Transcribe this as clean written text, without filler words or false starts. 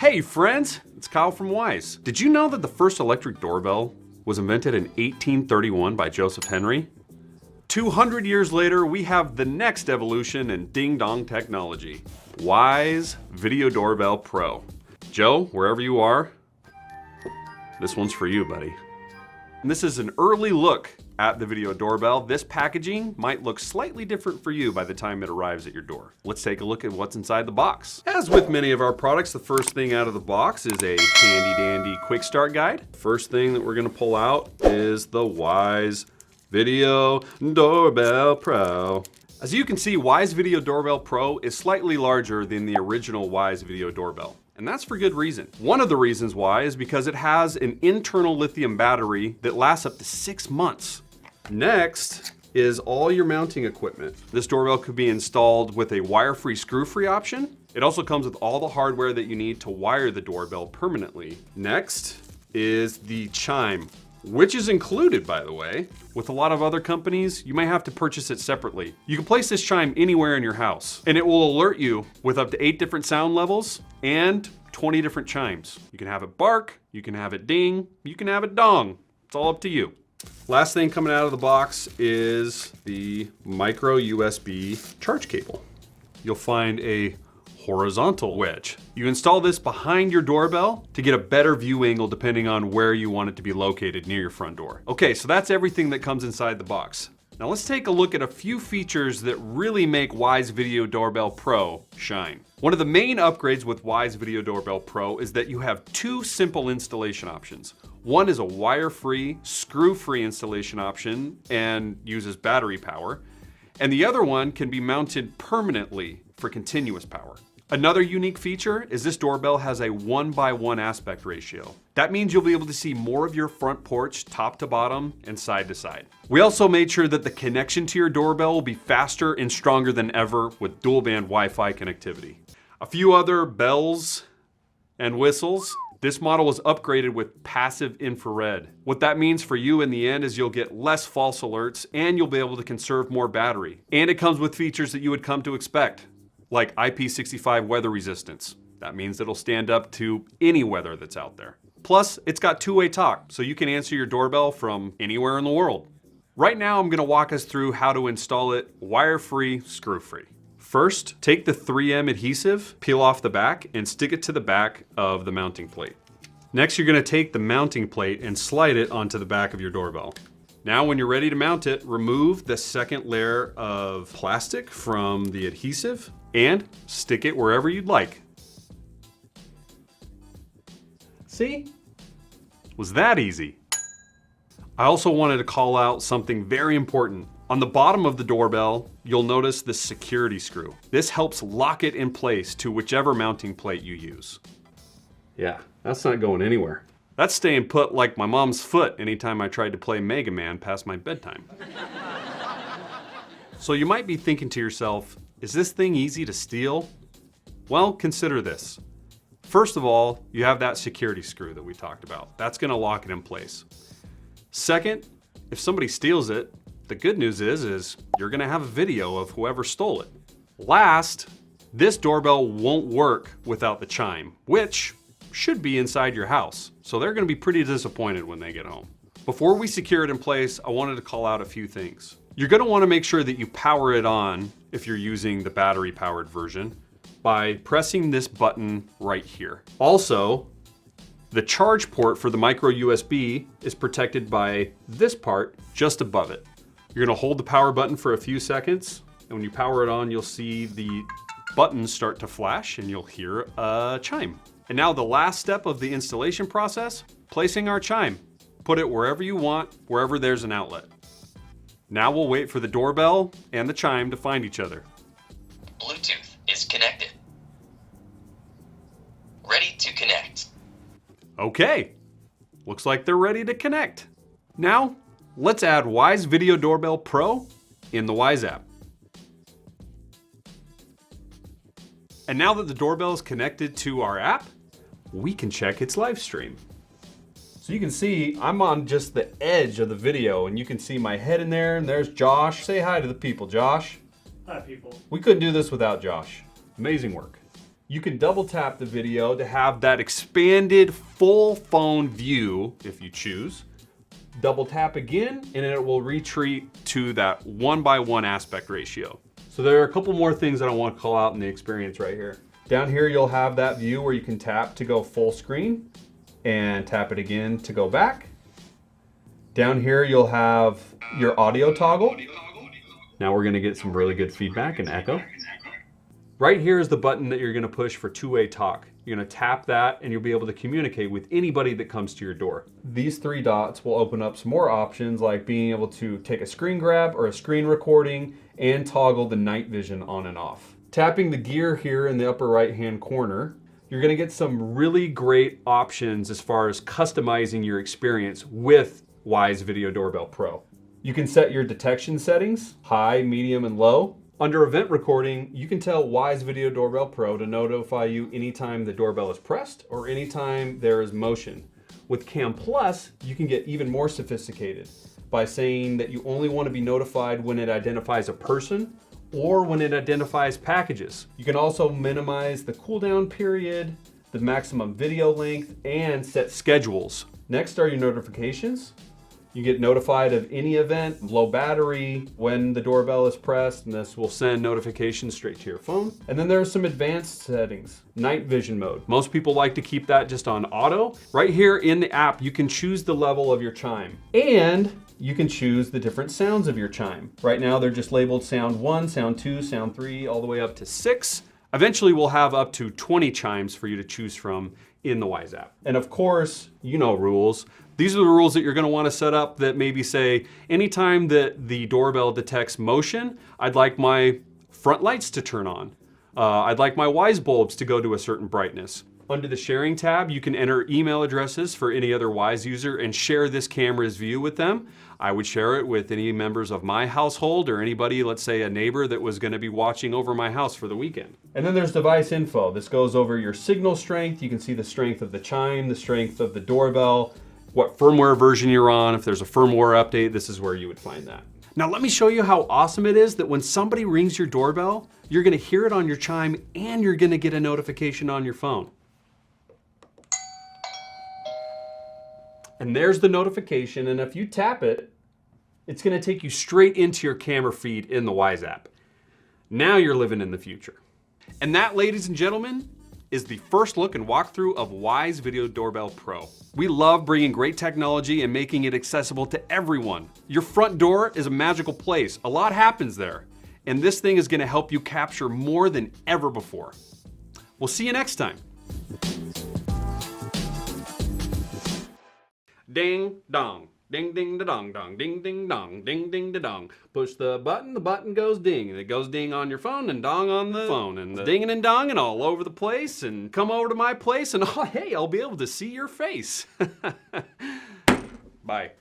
Hey friends, it's Kyle from Wyze. Did you know that the first electric doorbell was invented in 1831 by Joseph Henry? 200 years later, we have the next evolution in ding-dong technology, Wyze Video Doorbell Pro. Joe, wherever you are, this one's for you, buddy. And this is an early look at the video doorbell. This packaging might look slightly different for you by the time it arrives at your door. Let's take a look at what's inside the box. As with many of our products, the first thing out of the box is a handy dandy quick start guide. First thing that we're gonna pull out is the Wyze Video Doorbell Pro. As you can see, Wyze Video Doorbell Pro is slightly larger than the original Wyze Video Doorbell. And that's for good reason. One of the reasons why is because it has an internal lithium battery that lasts up to 6 months. Next is all your mounting equipment. This doorbell could be installed with a wire-free, screw-free option. It also comes with all the hardware that you need to wire the doorbell permanently. Next is the chime, which is included, by the way. With a lot of other companies, you may have to purchase it separately. You can place this chime anywhere in your house, and it will alert you with up to 8 different sound levels and 20 different chimes. You can have it bark, you can have it ding, you can have it dong. It's all up to you. Last thing coming out of the box is the micro USB charge cable. You'll find a horizontal wedge. You install this behind your doorbell to get a better view angle depending on where you want it to be located near your front door. Okay, so that's everything that comes inside the box. Now let's take a look at a few features that really make Wyze Video Doorbell Pro shine. One of the main upgrades with Wyze Video Doorbell Pro is that you have 2 simple installation options. One is a wire-free, screw-free installation option and uses battery power. And the other one can be mounted permanently for continuous power. Another unique feature is this doorbell has a 1:1 aspect ratio. That means you'll be able to see more of your front porch top to bottom and side to side. We also made sure that the connection to your doorbell will be faster and stronger than ever with dual band Wi-Fi connectivity. A few other bells and whistles. This model was upgraded with passive infrared. What that means for you in the end is you'll get less false alerts and you'll be able to conserve more battery. And it comes with features that you would come to expect, like IP65 weather resistance. That means it'll stand up to any weather that's out there. Plus, it's got 2-way talk, so you can answer your doorbell from anywhere in the world. Right now, I'm gonna walk us through how to install it wire-free, screw-free. First, take the 3M adhesive, peel off the back, and stick it to the back of the mounting plate. Next, you're gonna take the mounting plate and slide it onto the back of your doorbell. Now, when you're ready to mount it, remove the second layer of plastic from the adhesive and stick it wherever you'd like. See? Was that easy? I also wanted to call out something very important. On the bottom of the doorbell, you'll notice this security screw. This helps lock it in place to whichever mounting plate you use. Yeah, that's not going anywhere. That's staying put like my mom's foot anytime I tried to play Mega Man past my bedtime. So you might be thinking to yourself, is this thing easy to steal? Well, consider this. First of all, you have that security screw that we talked about. That's gonna lock it in place. Second, if somebody steals it, the good news is you're gonna have a video of whoever stole it. Last, this doorbell won't work without the chime, which should be inside your house. So they're gonna be pretty disappointed when they get home. Before we secure it in place, I wanted to call out a few things. You're gonna wanna make sure that you power it on if you're using the battery powered version by pressing this button right here. Also, the charge port for the micro USB is protected by this part just above it. You're gonna hold the power button for a few seconds, and when you power it on, you'll see the buttons start to flash and you'll hear a chime. And now the last step of the installation process, placing our chime. Put it wherever you want, wherever there's an outlet. Now we'll wait for the doorbell and the chime to find each other. Bluetooth is connected. Ready to connect. Okay, looks like they're ready to connect. Now, let's add Wyze Video Doorbell Pro in the Wyze app. And now that the doorbell is connected to our app, we can check its live stream. So you can see I'm on just the edge of the video and you can see my head in there and there's Josh. Say hi to the people, Josh. Hi, people. We couldn't do this without Josh. Amazing work. You can double tap the video to have that expanded full phone view if you choose. Double tap again and it will retreat to that 1:1 aspect ratio. So there are a couple more things that I want to call out in the experience right here. Down here you'll have that view where you can tap to go full screen and tap it again to go back. Down here you'll have your audio toggle. Now we're going to get some really good feedback and echo. Right here is the button that you're going to push for two-way talk. You're going to tap that and you'll be able to communicate with anybody that comes to your door. These three dots will open up some more options like being able to take a screen grab or a screen recording and toggle the night vision on and off. Tapping the gear here in the upper right-hand corner, you're going to get some really great options as far as customizing your experience with Wyze Video Doorbell Pro. You can set your detection settings, high, medium, and low. Under event recording, you can tell Wyze Video Doorbell Pro to notify you anytime the doorbell is pressed or anytime there is motion. With Cam Plus, you can get even more sophisticated by saying that you only want to be notified when it identifies a person or when it identifies packages. You can also minimize the cooldown period, the maximum video length, and set schedules. Next are your notifications. You get notified of any event, low battery, when the doorbell is pressed, and this will send notifications straight to your phone. And then there are some advanced settings. Night vision mode. Most people like to keep that just on auto. Right here in the app, you can choose the level of your chime. And you can choose the different sounds of your chime. Right now, they're just labeled sound 1, sound 2, sound 3, all the way up to 6. Eventually, we'll have up to 20 chimes for you to choose from in the Wyze app. And of course, you know rules. These are the rules that you're going to want to set up that maybe say, anytime that the doorbell detects motion, I'd like my front lights to turn on. I'd like my Wyze bulbs to go to a certain brightness. Under the sharing tab, you can enter email addresses for any other Wyze user and share this camera's view with them. I would share it with any members of my household or anybody, let's say a neighbor that was going to be watching over my house for the weekend. And then there's device info. This goes over your signal strength. You can see the strength of the chime, the strength of the doorbell, what firmware version you're on. If there's a firmware update, this is where you would find that. Now let me show you how awesome it is that when somebody rings your doorbell, you're going to hear it on your chime and you're going to get a notification on your phone. And there's the notification, and if you tap it, it's going to take you straight into your camera feed in the Wyze app. Now you're living in the future. And that, ladies and gentlemen, is the first look and walkthrough of Wyze Video Doorbell Pro. We love bringing great technology and making it accessible to everyone. Your front door is a magical place. A lot happens there. And this thing is going to help you capture more than ever before. We'll see you next time. Ding dong, ding ding da dong dong, ding ding dong, ding ding da dong. Push the button goes ding, and it goes ding on your phone and dong on the phone, and the dinging and donging all over the place. And come over to my place, and oh hey, I'll be able to see your face. Bye.